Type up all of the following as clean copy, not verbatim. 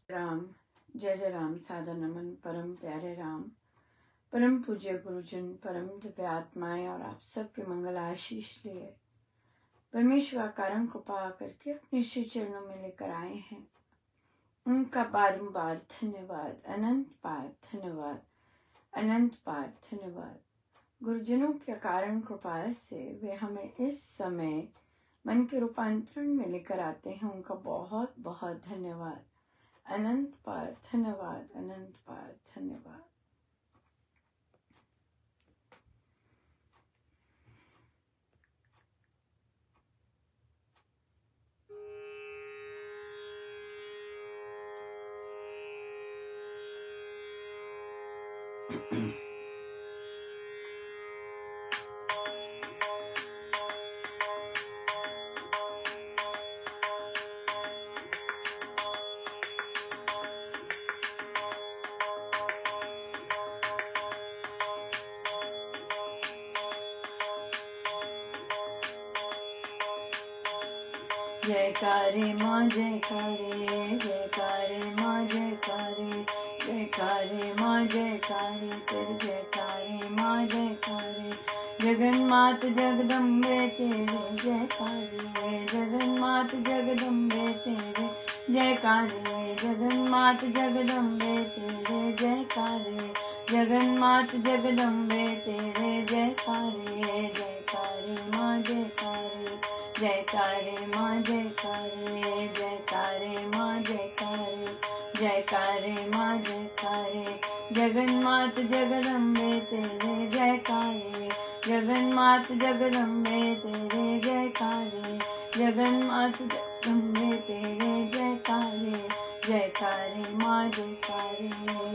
राम। जय जय राम। सादर नमन परम प्यारे राम, परम पूज्य गुरुजन, परम दिव्य आत्माएं और आप सबके मंगल आशीष लिए परमेश्वर कारण कृपा करके अपने श्री चरणों में लेकर आए हैं। उनका बारंबार धन्यवाद, अनंत बार धन्यवाद, अनंत बार धन्यवाद। गुरुजनों के कारण कृपा से वे हमें इस समय मन के रूपांतरण में लेकर आते हैं। उनका बहुत बहुत धन्यवाद, अनंत बार धन्यवाद, अनंत बार धन्यवाद। जयकारे माँ जयकारे, जयकारे माँ जयकारे, जयकारे माँ जयकारे, तेरे जयकारे माँ जयकारे। जगन्मात जगदम्बे तेरे जयकारे, जगन्मात जगदम्बे तेरे जयकारे, जगन्मात जगदम्बे तेरे जयकारे, जगन्मात जगदम्बे तेरे जयकारे। जयकारे माँ जयकारे, जयकारे माँ जयकारे, जयकारे माँ जयकारे, जयकारे माँ जयकारे। जगन्मात जगदम्बे तेरे जयकारे, जगन्मात जगदम्बे तेरे जयकारे, जगन्मात जगदम्बे तेरे जयकारे। जयकारे माँ जयकारे,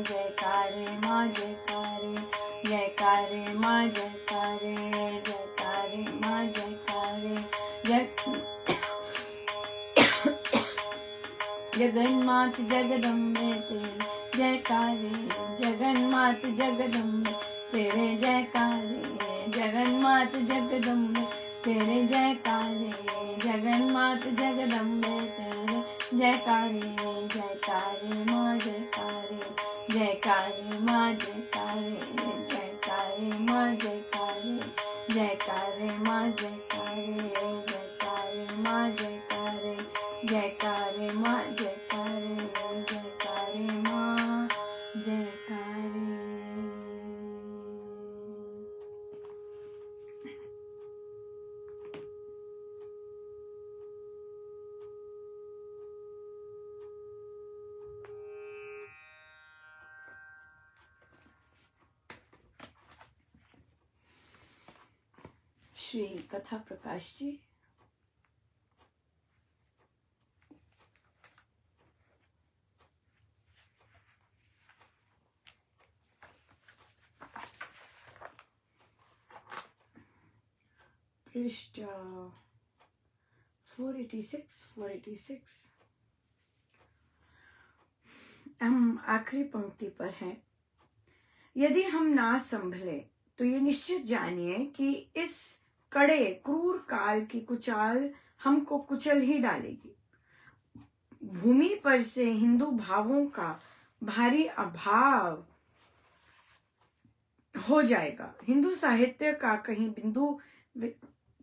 जयकारे माँ जयकारे, जयकारे माँ जयकारे, जयकारे माँ जयकारे। जगन्मात जगदम्बे तेरे जयकारे, जगन्मात जगदम्बे तेरे जयकारे, जगन्मात जगदम्बे तेरे जयकारे, जगन्मात जगदम्बे तेरे जयकारे। जयकारे माँ जयकारे, जयकारे माँ जयकारे, जयकारे माँ जयकारे, जयकारे माँ जयकारे, जयकारे माँ जयकारे, जयकारे माँ जयकारे, जयकारे माँ जयकारे। श्री कथा प्रकाश जी। पृष्ठ 486। हम आखिरी पंक्ति पर हैं। यदि हम ना संभले तो ये निश्चित जानिए कि इस कड़े क्रूर काल की कुचाल हमको कुचल ही डालेगी। भूमि पर से हिंदू भावों का भारी अभाव हो जाएगा। हिंदू साहित्य का कहीं बिंदु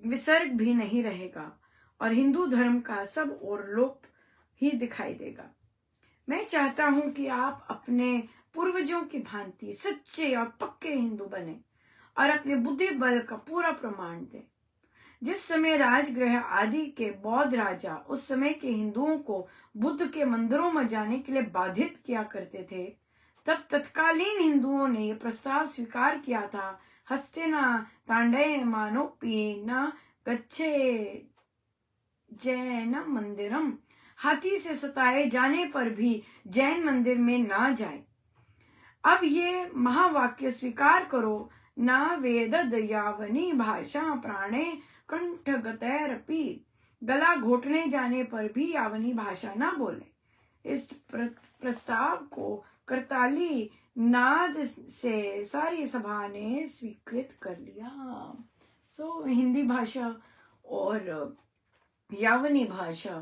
विसर्ग भी नहीं रहेगा और हिंदू धर्म का सब और लोप ही दिखाई देगा। मैं चाहता हूं कि आप अपने पूर्वजों की भांति सच्चे और पक्के हिंदू बने और अपने बुद्धि बल का पूरा प्रमाण दें। जिस समय राजगृह आदि के बौद्ध राजा उस समय के हिंदुओं को बुद्ध के मंदिरों में जाने के लिए बाधित किया करते थे, तब तत्कालीन हिंदुओं ने यह प्रस्ताव स्वीकार किया था, हस्तिना तांडय मानोपी न गच्छे जैन मंदिरम। हाथी से सताए जाने पर भी जैन मंदिर में ना जाए। अब ये महावाक्य स्वीकार करो, ना वेदद यावनी भाषा प्राणे कंठगतैरपि। गला घोटने जाने पर भी यावनी भाषा ना बोले। इस प्रस्ताव को करताली नाद से सारी सभा ने स्वीकृत कर लिया। हिंदी भाषा और यावनी भाषा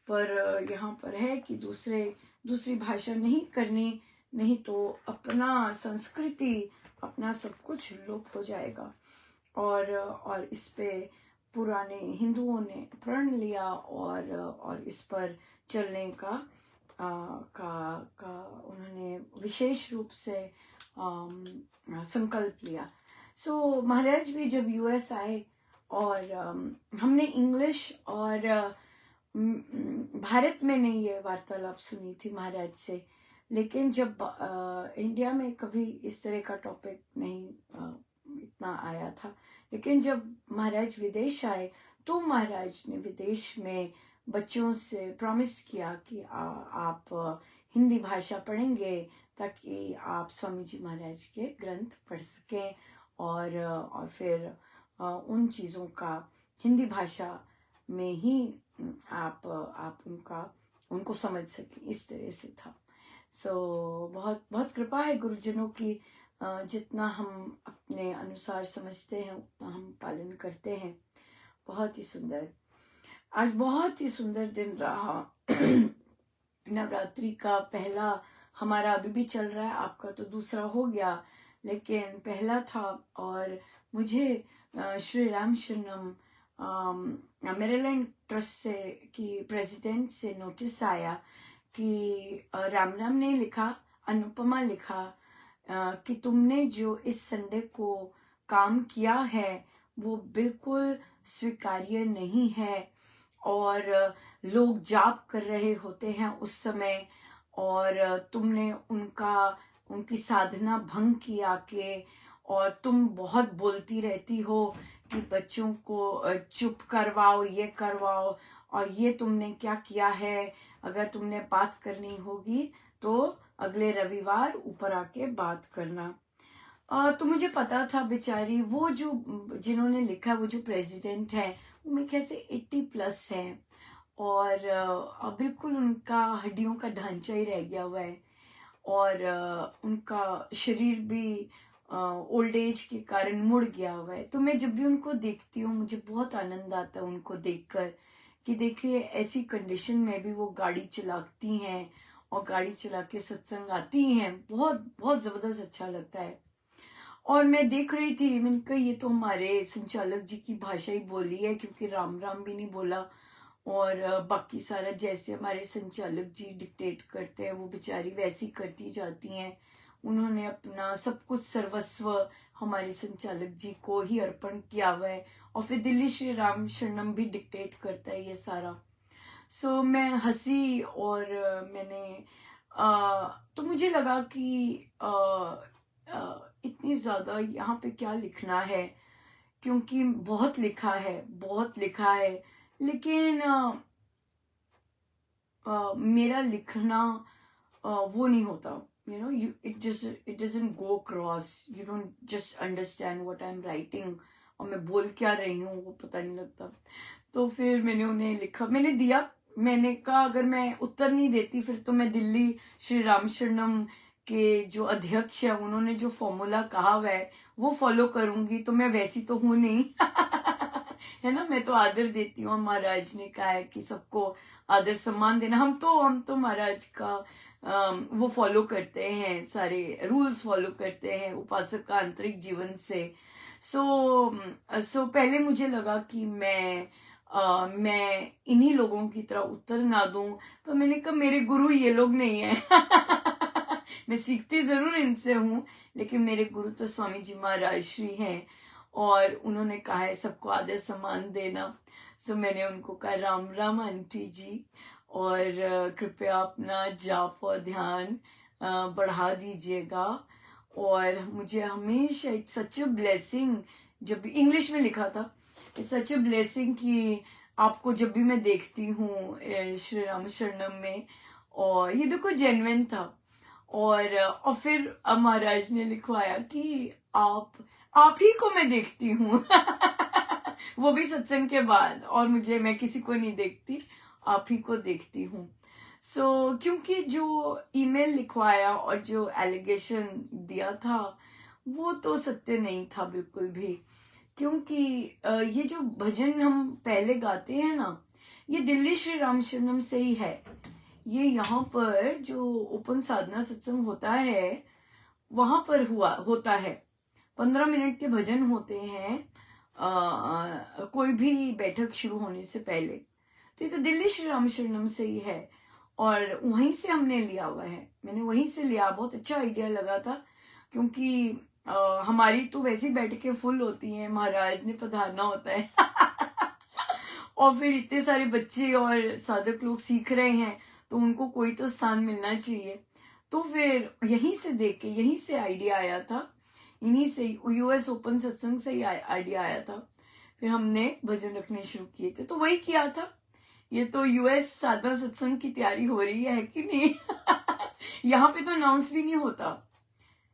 पर यहाँ पर है कि दूसरे दूसरी भाषा नहीं करनी, नहीं तो अपना संस्कृति, अपना सब कुछ लुप्त हो जाएगा। और इस पे पुराने हिंदुओं ने प्रण लिया और इस पर चलने का उन्होंने विशेष रूप से संकल्प लिया। सो महाराज भी जब यूएस आए और हमने इंग्लिश और भारत में नहीं ये वार्तालाप सुनी थी महाराज से, लेकिन जब इंडिया में कभी इस तरह का टॉपिक नहीं इतना आया था, लेकिन जब महाराज विदेश आए तो महाराज ने विदेश में बच्चों से प्रॉमिस किया कि आप हिंदी भाषा पढ़ेंगे ताकि आप स्वामी जी महाराज के ग्रंथ पढ़ सकें और फिर उन चीज़ों का हिंदी भाषा में ही आप उनको समझ सकें, इस तरह से था। सो बहुत बहुत कृपा है गुरुजनों की, जितना हम अपने अनुसार समझते हैं उतना हम पालन करते हैं। बहुत ही सुंदर, आज बहुत ही सुंदर दिन रहा। नवरात्रि का पहला हमारा अभी भी चल रहा है, आपका तो दूसरा हो गया, लेकिन पहला था। और मुझे श्री राम शरणम मेरीलैंड ट्रस्ट से की प्रेसिडेंट से नोटिस आया कि राम ने लिखा, अनुपमा लिखा कि तुमने जो इस संडे को काम किया है वो बिल्कुल स्वीकार्य नहीं है, और लोग जाप कर रहे होते हैं उस समय और तुमने उनकी साधना भंग किया के, और तुम बहुत बोलती रहती हो कि बच्चों को चुप करवाओ, ये करवाओ, और ये तुमने क्या किया है। अगर तुमने बात करनी होगी तो अगले रविवार ऊपर आके बात करना। तो मुझे पता था बेचारी वो जो जिन्होंने लिखा, वो जो प्रेसिडेंट है वो मेरे ख्याल से 80+ है और बिल्कुल उनका हड्डियों का ढांचा ही रह गया हुआ है और उनका शरीर भी ओल्ड एज के कारण मुड़ गया हुआ है। तो मैं जब भी उनको देखती हूँ मुझे बहुत आनंद आता है उनको देखकर कि देखिए ऐसी कंडीशन में भी वो गाड़ी चलाती हैं और गाड़ी चला के सत्संग आती हैं। बहुत बहुत जबरदस्त अच्छा लगता है। और मैं देख रही थी, मैंने कहा ये तो हमारे संचालक जी की भाषा ही बोली है, क्योंकि राम राम भी नहीं बोला और बाकी सारा जैसे हमारे संचालक जी डिक्टेट करते हैं वो बेचारी वैसी करती जाती हैं। उन्होंने अपना सब कुछ सर्वस्व हमारे संचालक जी को ही अर्पण किया हुआ है और फिर दिल्ली श्री राम शरणम भी डिक्टेट करता है ये सारा। सो मैं हंसी और मैंने तो मुझे लगा कि इतनी ज्यादा यहाँ पे क्या लिखना है, क्योंकि बहुत लिखा है, लेकिन मेरा लिखना वो नहीं होता, it doesn't go across, you don't just understand what I'm writing, और मैं बोल क्या रही हूँ वो पता नहीं लगता। तो फिर मैंने उन्हें लिखा, मैंने दिया, मैंने कहा अगर मैं उत्तर नहीं देती फिर तो मैं दिल्ली श्री राम शरणम के जो अध्यक्ष है उन्होंने जो फॉर्मूला कहा हुआ है वो फॉलो करूंगी, तो मैं वैसी तो हूं नहीं है ना, मैं तो आदर देती हूँ। महाराज ने कहा है कि सबको आदर सम्मान देना, हम तो महाराज का वो फॉलो करते हैं, सारे रूल्स फॉलो करते हैं उपासक का आंतरिक जीवन से। सो पहले मुझे लगा कि मैं इन्हीं लोगों की तरह उत्तर ना दूं, तो मैंने कहा मेरे गुरु ये लोग नहीं है मैं सीखती जरूर इनसे हूँ, लेकिन मेरे गुरु तो स्वामी जी महाराज श्री हैं और उन्होंने कहा है सबको आदर सम्मान देना। सो मैंने उनको कहा राम राम आंटी जी, और कृपया अपना जाप और ध्यान बढ़ा दीजिएगा। और मुझे हमेशा इट्स सच अ ब्लेसिंग, जब भी इंग्लिश में लिखा था, इट्स सच अ ब्लेसिंग कि आपको जब भी मैं देखती हूँ श्री राम शरणम में, और ये बिल्कुल जेन्युइन था। और फिर महाराज ने लिखवाया कि आप ही को मैं देखती हूँ वो भी सत्संग के बाद, और मैं किसी को नहीं देखती, आप ही को देखती हूँ। सो क्योंकि जो ईमेल लिखवाया और जो एलिगेशन दिया था वो तो सत्य नहीं था बिल्कुल भी, क्योंकि ये जो भजन हम पहले गाते हैं ना, ये दिल्ली श्री राम शरणम से ही है। ये यहाँ पर जो ओपन साधना सत्संग होता है वहां पर होता है। 15 मिनट के भजन होते हैं कोई भी बैठक शुरू होने से पहले। तो ये तो दिल्ली श्री राम शरणम से ही है और वहीं से हमने लिया हुआ है। मैंने वहीं से लिया, बहुत अच्छा आइडिया लगा था क्योंकि हमारी तो वैसी बैठकें फुल होती हैं, महाराज ने पधारना होता है और फिर इतने सारे बच्चे और साधक लोग सीख रहे हैं तो उनको कोई तो स्थान मिलना चाहिए। तो फिर यहीं से देख के यहीं से आइडिया आया था, इन्हीं से यूएस ओपन सत्संग से ही आइडिया आया था। फिर हमने भजन रखने शुरू किए थे, तो वही किया था। ये तो यूएस साधना सत्संग की तैयारी हो रही है कि नहीं यहाँ पे तो अनाउंस भी नहीं होता,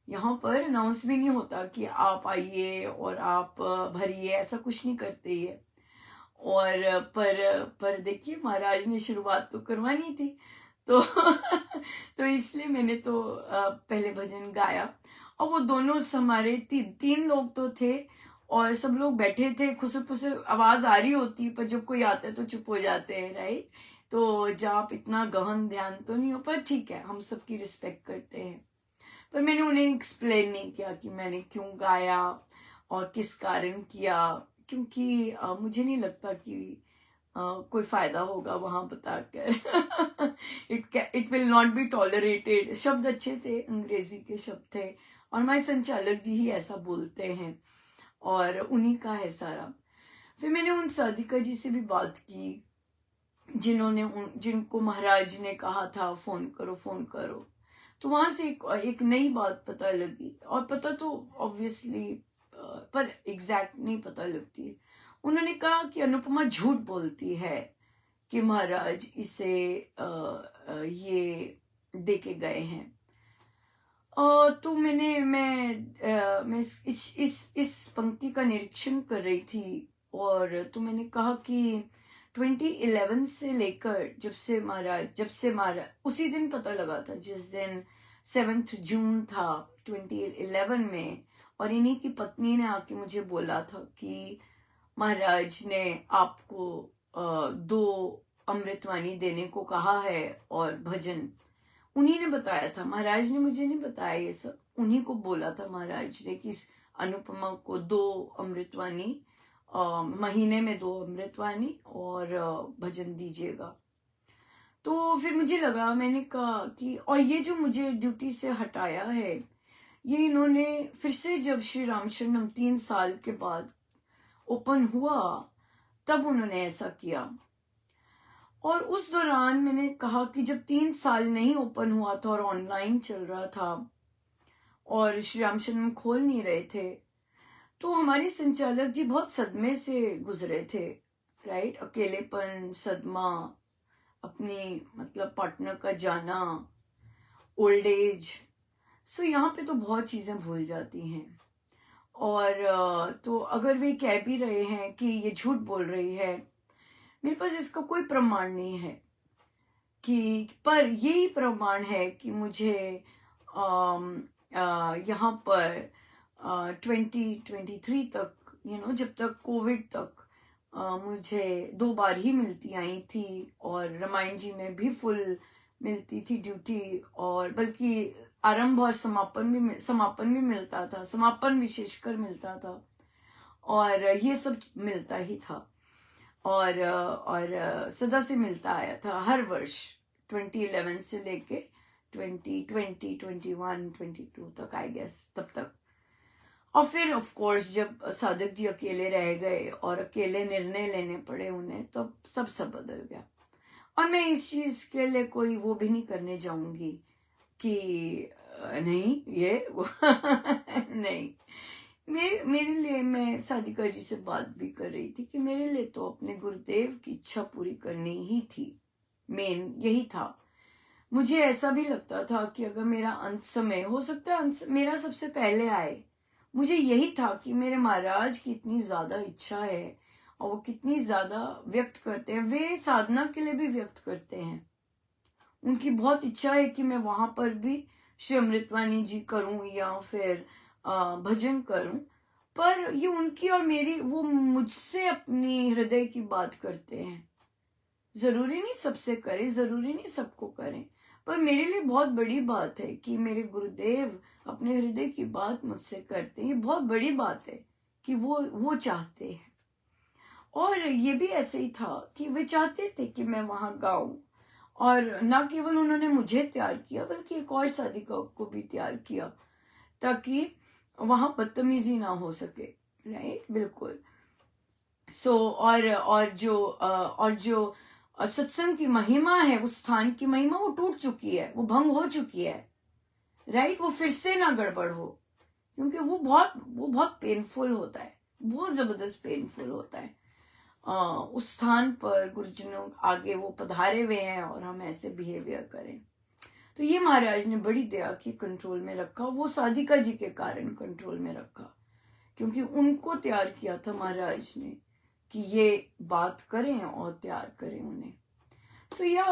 यहाँ पर अनाउंस भी नहीं होता कि आप आइए और आप भरिए, ऐसा कुछ नहीं करते ये। और पर देखिए महाराज ने शुरुआत तो करवानी थी तो तो इसलिए मैंने तो पहले भजन गाया। और वो दोनों हमारे तीन लोग तो थे और सब लोग बैठे थे, खुसर खुसर आवाज आ रही होती पर जब कोई आता है तो चुप हो जाते हैं, राइट। तो जाप इतना गहन ध्यान तो नहीं हो, पर ठीक है, हम सबकी रिस्पेक्ट करते हैं। पर मैंने उन्हें एक्सप्लेन नहीं किया कि मैंने क्यों गाया और किस कारण किया, क्योंकि मुझे नहीं लगता कि कोई फायदा होगा वहां बताकर it will not be tolerated. शब्द अच्छे थे, अंग्रेजी के शब्द थे और हमारे संचालक जी ही ऐसा बोलते हैं और उन्हीं का है सारा। फिर मैंने उन साधिका जी से भी बात की जिनको महाराज ने कहा था फोन करो फोन करो। तो वहां से एक नई बात पता लगी, और पता तो ऑब्वियसली पर एग्जैक्ट नहीं पता लगती है। उन्होंने कहा कि अनुपमा झूठ बोलती है कि महाराज इसे ये देके गए हैं। तो मैं इस पंक्ति का निरीक्षण कर रही थी और तो मैंने कहा कि 2011 से लेकर जब से महाराज उसी दिन पता लगा था जिस दिन 7 जून था 2011 में, और इन्हीं की पत्नी ने आके मुझे बोला था कि महाराज ने आपको 2 अमृतवाणी देने को कहा है और भजन। उन्हीं ने बताया था, महाराज ने मुझे नहीं बताया ये सब, उन्हीं को बोला था महाराज ने कि अनुपमा को 2 अमृतवाणी महीने में 2 अमृतवाणी और भजन दीजिएगा। तो फिर मुझे लगा, मैंने कहा कि और ये जो मुझे ड्यूटी से हटाया है ये इन्होंने फिर से जब श्री राम शरणम 3 साल के बाद ओपन हुआ तब उन्होंने ऐसा किया। और उस दौरान मैंने कहा कि जब 3 साल नहीं ओपन हुआ था और ऑनलाइन चल रहा था और श्री राम शरणम खोल नहीं रहे थे, तो हमारे संचालक जी बहुत सदमे से गुजरे थे, राइट। अकेलेपन, सदमा, अपनी मतलब पार्टनर का जाना, ओल्ड एज। सो यहाँ पे तो बहुत चीजें भूल जाती हैं। और तो अगर वे कह भी रहे हैं कि ये झूठ बोल रही है, मेरे पास इसका कोई प्रमाण नहीं है कि, पर यही प्रमाण है कि मुझे यहाँ पर 2023 तक जब तक कोविड तक मुझे 2 बार ही मिलती आई थी और रामायण जी में भी फुल मिलती थी ड्यूटी, और बल्कि आरंभ और समापन भी मिलता था, समापन विशेषकर मिलता था, और ये सब मिलता ही था और सदा से मिलता आया था हर वर्ष 2011 से लेके 2020, 21, 22 तक आई गेस, तब तक। और फिर ऑफ कोर्स जब साधक जी अकेले रह गए और अकेले निर्णय लेने पड़े उन्हें, तो सब बदल गया। और मैं इस चीज के लिए कोई वो भी नहीं करने जाऊंगी कि नहीं ये वो नहीं। मेरे लिए, मैं साधिका जी से बात भी कर रही थी कि मेरे लिए तो अपने गुरुदेव की इच्छा पूरी करनी ही थी, मेन यही था। मुझे ऐसा भी लगता था कि अगर मेरा अंत समय हो सकता है मेरा सबसे पहले आए, मुझे यही था कि मेरे महाराज की इतनी ज्यादा इच्छा है और वो कितनी ज्यादा व्यक्त करते हैं, वे साधना के लिए भी व्यक्त करते हैं। उनकी बहुत इच्छा है कि मैं वहां पर भी श्री अमृतवाणी जी करूं या फिर भजन करूं, पर ये उनकी और मेरी, वो मुझसे अपनी हृदय की बात करते हैं, जरूरी नहीं सबसे करें, जरूरी नहीं सबको करें, पर मेरे लिए बहुत बड़ी बात है कि मेरे गुरुदेव अपने हृदय की बात मुझसे करते हैं। ये बहुत बड़ी बात है कि वो चाहते हैं। और ये भी ऐसे ही था कि वे चाहते थे कि मैं वहां गाऊं, और ना केवल उन्होंने मुझे तैयार किया बल्कि एक और साधिका को भी तैयार किया, ताकि वहां बदतमीजी ना हो सके। राइट, बिल्कुल। और जो सत्संग की महिमा है, उस स्थान की महिमा, वो टूट चुकी है, वो भंग हो चुकी है। राइट, वो फिर से ना गड़बड़ हो, क्योंकि वो बहुत पेनफुल होता है, बहुत जबरदस्त पेनफुल होता है। उस स्थान पर गुरुजनों आगे वो पधारे हुए हैं और हम ऐसे बिहेवियर करें। तो ये महाराज ने बड़ी दया की कंट्रोल में रखा, वो साधिका जी के कारण कंट्रोल में रखा, क्योंकि उनको तैयार किया था महाराज ने कि ये बात करें और तैयार करें उन्हें।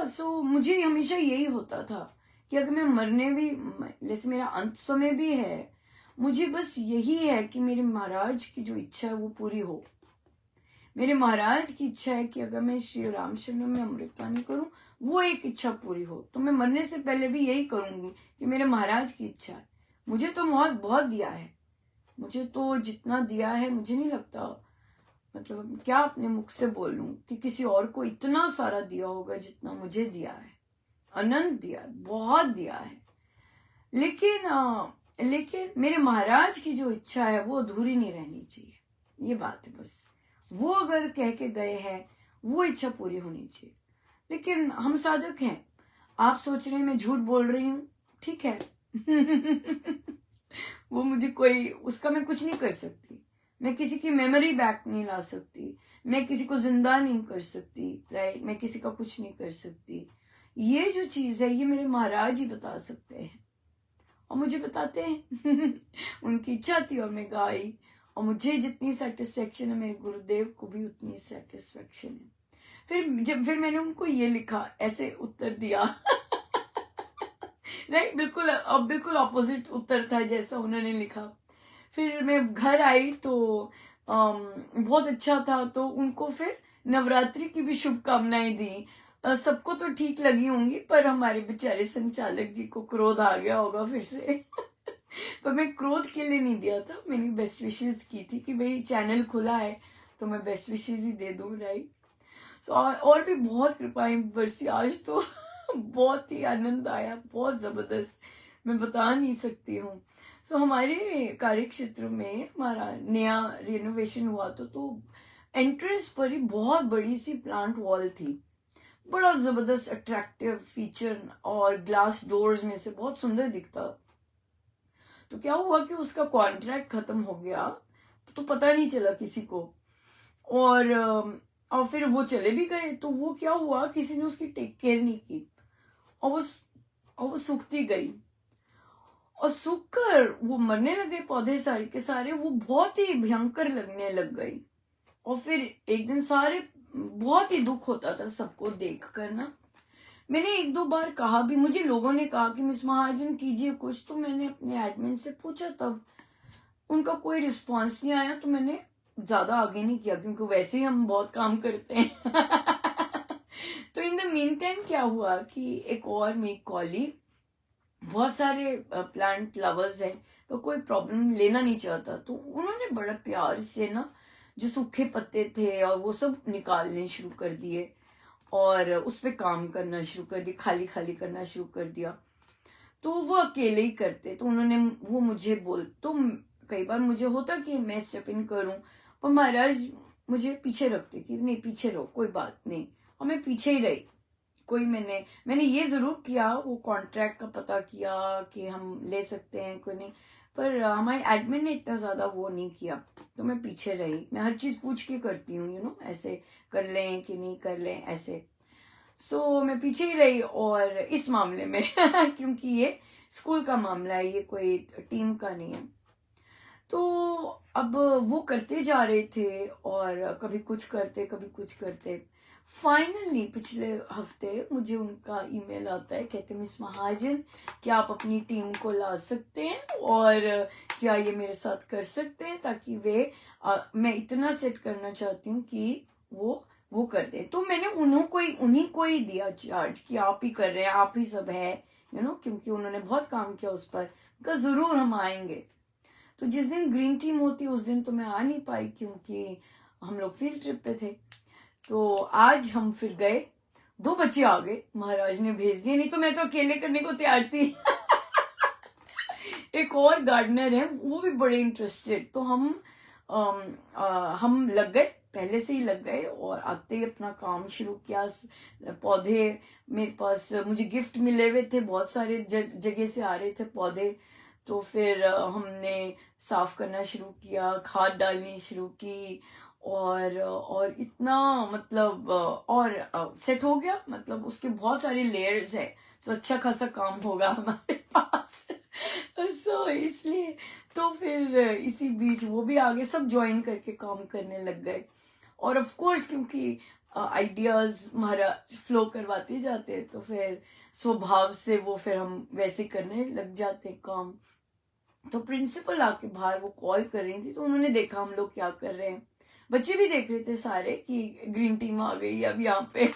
सो मुझे हमेशा यही होता था कि अगर मैं मरने भी, जैसे मेरा अंत समय भी है, मुझे बस यही है कि मेरे महाराज की जो इच्छा है वो पूरी हो। मेरे महाराज की इच्छा है कि अगर मैं श्री रामचंद्र में अमृतवाणी करूं, वो एक इच्छा पूरी हो। तो मैं मरने से पहले भी यही करूंगी कि मेरे महाराज की इच्छा है। मुझे तो बहुत दिया है, मुझे तो जितना दिया है, मुझे नहीं लगता, मतलब क्या अपने मुख से बोलूं कि किसी और को इतना सारा दिया होगा जितना मुझे दिया है। अनंत दिया, बहुत दिया है। लेकिन मेरे महाराज की जो इच्छा है वो अधूरी नहीं रहनी चाहिए। ये बात है बस। वो अगर कह के गए हैं, वो इच्छा पूरी होनी चाहिए। लेकिन हम साधक हैं, आप सोच रहे हैं मैं झूठ बोल रही हूं, ठीक है। वो मुझे कोई, उसका मैं कुछ नहीं कर सकती। मैं किसी की मेमोरी बैक नहीं ला सकती, मैं किसी को जिंदा नहीं कर सकती। राइट, मैं किसी का कुछ नहीं कर सकती। ये जो चीज है, ये मेरे महाराज ही बता सकते हैं, और मुझे बताते हैं। उनकी इच्छा थी और मैं गाई, और मुझे जितनी सेटिस्फेक्शन है, मेरे गुरुदेव को भी उतनी सेटिस्फेक्शन है। फिर मैंने उनको ये लिखा, ऐसे उत्तर दिया। राइट, बिल्कुल ऑपोजिट उत्तर था जैसा उन्होंने लिखा। फिर मैं घर आई तो बहुत अच्छा था, तो उनको फिर नवरात्रि की भी शुभकामनाएं दी। सबको तो ठीक लगी होंगी, पर हमारे बेचारे संचालक जी को क्रोध आ गया होगा फिर से। पर मैं क्रोध के लिए नहीं दिया था, मैंने बेस्ट विशेष की थी कि भाई चैनल खुला है तो मैं बेस्ट विशेष ही दे दूं। राइट, और भी बहुत कृपाएं बरसी आज तो। बहुत ही आनंद आया, बहुत जबरदस्त, मैं बता नहीं सकती हूँ। हमारे कार्य क्षेत्र में हमारा नया रिनोवेशन हुआ तो एंट्रेंस पर ही बहुत बड़ी सी प्लांट वॉल थी, बड़ा जबरदस्त अट्रैक्टिव फीचर, और ग्लास डोर्स में से बहुत सुंदर दिखता। तो क्या हुआ कि उसका कॉन्ट्रैक्ट खत्म हो गया, तो पता नहीं चला किसी को, और फिर वो चले भी गए। तो वो क्या हुआ, किसी ने उसकी टेक केयर नहीं की, और वो सूखती गई, और सूखकर वो मरने लगे पौधे सारे के सारे। वो बहुत ही भयंकर लगने लग गई, और फिर एक दिन सारे, बहुत ही दुख होता था सबको देख कर ना। मैंने एक दो बार कहा भी, मुझे लोगों ने कहा कि मिस महाजन कीजिए कुछ, तो मैंने अपने एडमिन से पूछा, तब उनका कोई रिस्पॉन्स नहीं आया। तो मैंने ज्यादा आगे नहीं किया, क्योंकि वैसे ही हम बहुत काम करते हैं। तो इन द मीन टाइम क्या हुआ कि एक और मेरी कॉलीग, बहुत सारे प्लांट लवर्स हैं, तो कोई प्रॉब्लम लेना नहीं चाहता, तो उन्होंने बड़ा प्यार से ना जो सूखे पत्ते थे और वो सब निकालने शुरू कर दिए, और उस पर काम करना शुरू कर दिया, खाली खाली करना शुरू कर दिया। तो वो अकेले ही करते, तो वो मुझे तो कई बार मुझे होता कि मैं स्टेप इन करूं, पर महाराज मुझे पीछे रखते कि नहीं, पीछे रहो, कोई बात नहीं, और मैं पीछे ही रही। मैंने ये जरूर किया, वो कॉन्ट्रैक्ट का पता किया कि हम ले सकते हैं कोई नहीं, पर हमारे एडमिन ने इतना ज्यादा वो नहीं किया, तो मैं पीछे रही। मैं हर चीज पूछ के करती हूँ, ऐसे कर लें कि नहीं कर लें, ऐसे। मैं पीछे ही रही, और इस मामले में क्योंकि ये स्कूल का मामला है, ये कोई टीम का नहीं है। तो अब वो करते जा रहे थे, और कभी कुछ करते कभी कुछ करते। फाइनली पिछले हफ्ते मुझे उनका ईमेल आता है, कहते मिस महाजन, क्या आप अपनी टीम को ला सकते हैं, और क्या ये मेरे साथ कर सकते हैं, ताकि मैं इतना सेट करना चाहती हूँ कि वो वो कर दे। तो मैंने उन्हीं को ही दिया चार्ज कि आप ही कर रहे हैं, आप ही सब है, क्योंकि उन्होंने बहुत काम किया उस पर, कि जरूर हम आएंगे। तो जिस दिन ग्रीन टीम होती उस दिन तो मैं आ नहीं पाई क्योंकि हम लोग फील्ड ट्रिप पे थे। तो आज हम फिर गए, 2 बच्चे आ गए, महाराज ने भेज दिए, नहीं तो मैं तो अकेले करने को तैयार थी। एक और गार्डनर है, वो भी बड़े इंटरेस्टेड। तो हम लग गए, पहले से ही लग गए, और आते ही अपना काम शुरू किया। पौधे मेरे पास, मुझे गिफ्ट मिले हुए थे, बहुत सारे जगह से आ रहे थे पौधे। तो फिर हमने साफ करना शुरू किया, खाद डालनी शुरू की, और इतना मतलब और सेट हो गया। मतलब उसके बहुत सारे लेयर्स है, तो अच्छा खासा काम होगा हमारे पास। इसलिए तो फिर इसी बीच वो भी आगे सब ज्वाइन करके काम करने लग गए। और ऑफ कोर्स क्योंकि आइडियाज महाराज फ्लो करवाते जाते हैं, तो फिर स्वभाव से वो फिर हम वैसे करने लग जाते काम। तो प्रिंसिपल आके बाहर वो कॉल कर रही थी, तो उन्होंने देखा हम लोग क्या कर रहे हैं। बच्चे भी देख रहे थे सारे कि ग्रीन टीम आ गई अब यहाँ पे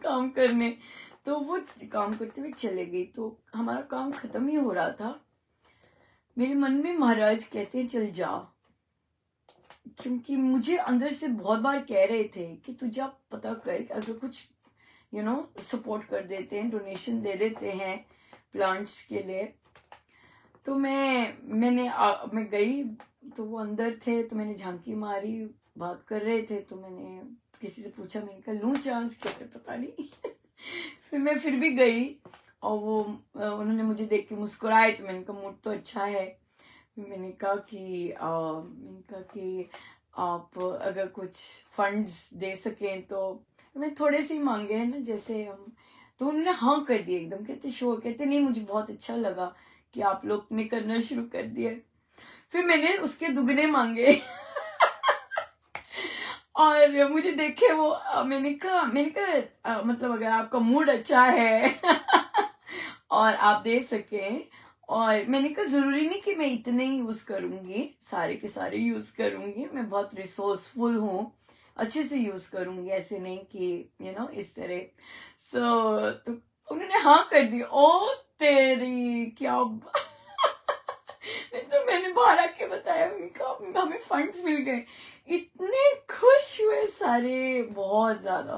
काम करने। तो वो काम करते हुए चले गई। तो हमारा काम खत्म ही हो रहा था, मेरे मन में महाराज कहते हैं चल जा, क्योंकि मुझे अंदर से बहुत बार कह रहे थे कि तू जा पता कर, अगर कुछ सपोर्ट कर देते हैं, डोनेशन दे देते हैं प्लांट्स के लिए। तो मैं गई, तो वो अंदर थे, तो मैंने झांकी मारी, बात कर रहे थे, तो मैंने किसी से पूछा, मैंने कहा लूं चांस, कहते पता नहीं। फिर मैं फिर भी गई, और वो उन्होंने मुझे देख के मुस्कुराए, तो मैंने कहा मूड तो अच्छा है। मैंने कहा कि आप अगर कुछ फंड्स दे सकें तो मैं थोड़े से ही मांगे हैं ना, जैसे हम। तो उन्होंने हाँ कर दिया एकदम, कहते श्योर, कहते नहीं मुझे बहुत अच्छा लगा कि आप लोग ने करना शुरू कर दिया। फिर मैंने उसके दुगने मांगे। और मुझे देखे वो, मैंने कहा मतलब अगर आपका मूड अच्छा है और आप दे सकें, और मैंने कहा जरूरी नहीं कि मैं इतने ही यूज करूंगी, सारे के सारे यूज करूंगी, मैं बहुत रिसोर्सफुल हूँ, अच्छे से यूज करूंगी, ऐसे नहीं कि इस तरह। तो उन्होंने हाँ कर दी। ओ तेरी क्या तो मैंने बाहर आके बताया, हमें फंड्स मिल गए, इतने खुश हुए सारे, बहुत ज्यादा।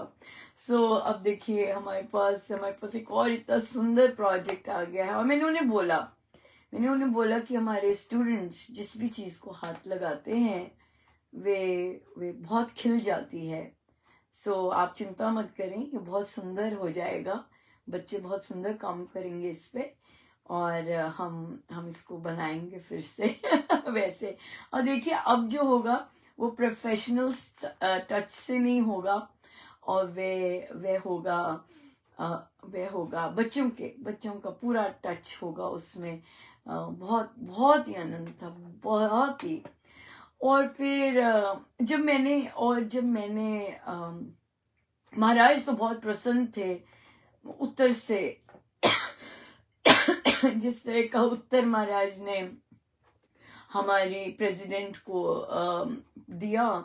अब देखिए हमारे पास एक और इतना सुंदर प्रोजेक्ट आ गया है। और मैंने उन्हें बोला कि हमारे स्टूडेंट्स जिस भी चीज को हाथ लगाते हैं वे बहुत खिल जाती है। आप चिंता मत करें, ये बहुत सुंदर हो जाएगा, बच्चे बहुत सुंदर काम करेंगे इस पे, और हम इसको बनाएंगे फिर से वैसे। और देखिए अब जो होगा वो प्रोफेशनल टच से नहीं होगा, और वे होगा बच्चों का पूरा टच होगा उसमें। बहुत बहुत ही आनंद था, बहुत ही। और फिर जब मैंने महाराज तो बहुत प्रसन्न थे उत्तर से। जिस तरह का उत्तर महाराज ने हमारे प्रेसिडेंट को दिया,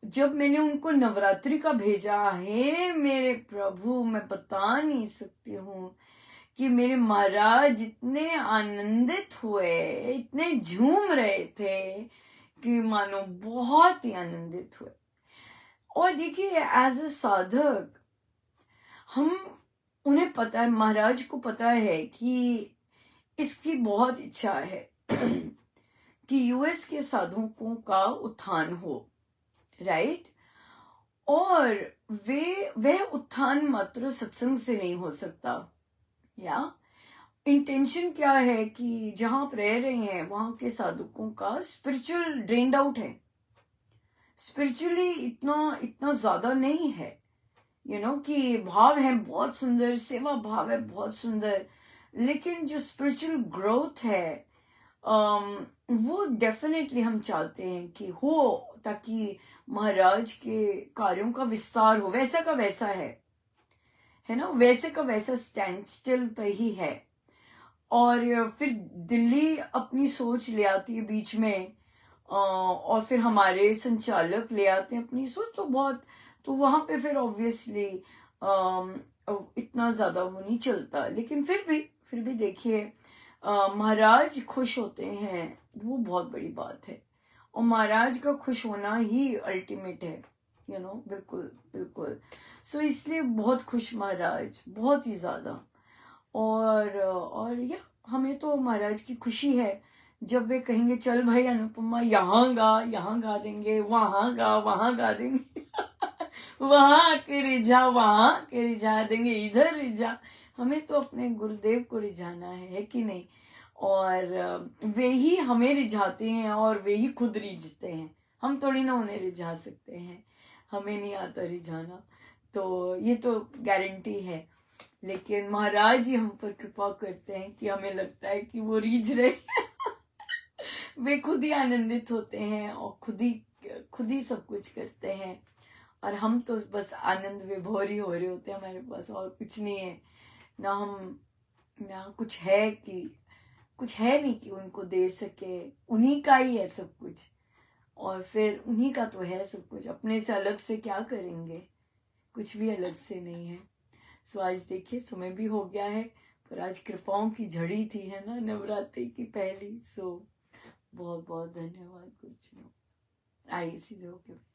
जब मैंने उनको नवरात्रि का भेजा है, मेरे प्रभु मैं बता नहीं सकती हूँ कि मेरे महाराज इतने आनंदित हुए, इतने झूम रहे थे कि मानो बहुत ही आनंदित हुए। और देखिए एज अ साधक उन्हें पता है, महाराज को पता है कि इसकी बहुत इच्छा है कि यूएस के साधकों का उत्थान हो, राइट। और वह उत्थान मात्र सत्संग से नहीं हो सकता। या इंटेंशन क्या है कि जहां आप रह रहे हैं वहां के साधकों का स्पिरिचुअल ड्रेन्ड आउट है, स्पिरिचुअली इतना ज्यादा नहीं है, कि भाव है बहुत सुंदर, सेवा भाव है बहुत सुंदर, लेकिन जो स्पिरिचुअल ग्रोथ है वो डेफिनेटली हम चाहते हैं कि हो, ताकि महाराज के कार्यों का विस्तार हो। वैसा का वैसा है ना, वैसे का वैसा स्टैंड स्टिल पे ही है। और फिर दिल्ली अपनी सोच ले आती है बीच में, और फिर हमारे संचालक ले आते हैं अपनी सोच। तो बहुत तो वहां पे फिर ऑब्वियसली इतना ज्यादा वो नहीं चलता, लेकिन फिर भी देखिए महाराज खुश होते हैं, वो बहुत बड़ी बात है। और महाराज का खुश होना ही अल्टीमेट है, बिल्कुल बिल्कुल। सो इसलिए बहुत खुश महाराज, बहुत ही ज्यादा। और या हमें तो महाराज की खुशी है जब वे कहेंगे चल भाई अनुपमा यहाँ गा देंगे, वहां गा देंगे वहां के रिझा देंगे, इधर रिझा। हमें तो अपने गुरुदेव को रिझाना है कि नहीं? और वे ही हमें रिझाते हैं और वे ही खुद रिझते हैं, हम थोड़ी ना उन्हें रिझा सकते हैं, हमें नहीं आता रिझाना, तो ये तो गारंटी है। लेकिन महाराज ही हम पर कृपा करते हैं कि हमें लगता है कि वो रीझ रहे वे खुद ही आनंदित होते हैं और खुद ही सब कुछ करते हैं, और हम तो बस आनंद विभोर ही हो रहे होते हैं, हमारे पास और कुछ नहीं है। ना कुछ है नहीं कि उनको दे सके, उन्हीं का ही है सब कुछ, और फिर उन्हीं का तो है सब कुछ, अपने से अलग से क्या करेंगे? कुछ भी अलग से नहीं है। सो आज देखिए समय भी हो गया है, पर आज कृपाओं की झड़ी थी, है ना, नवरात्रि की पहली। सो बहुत बहुत धन्यवाद गुरुजनों। आइए सीधे होके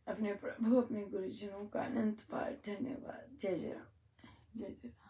अपने प्रभु अपने गुरुजनों का अनंत पार धन्यवाद। जय जय राम, जय जय राम।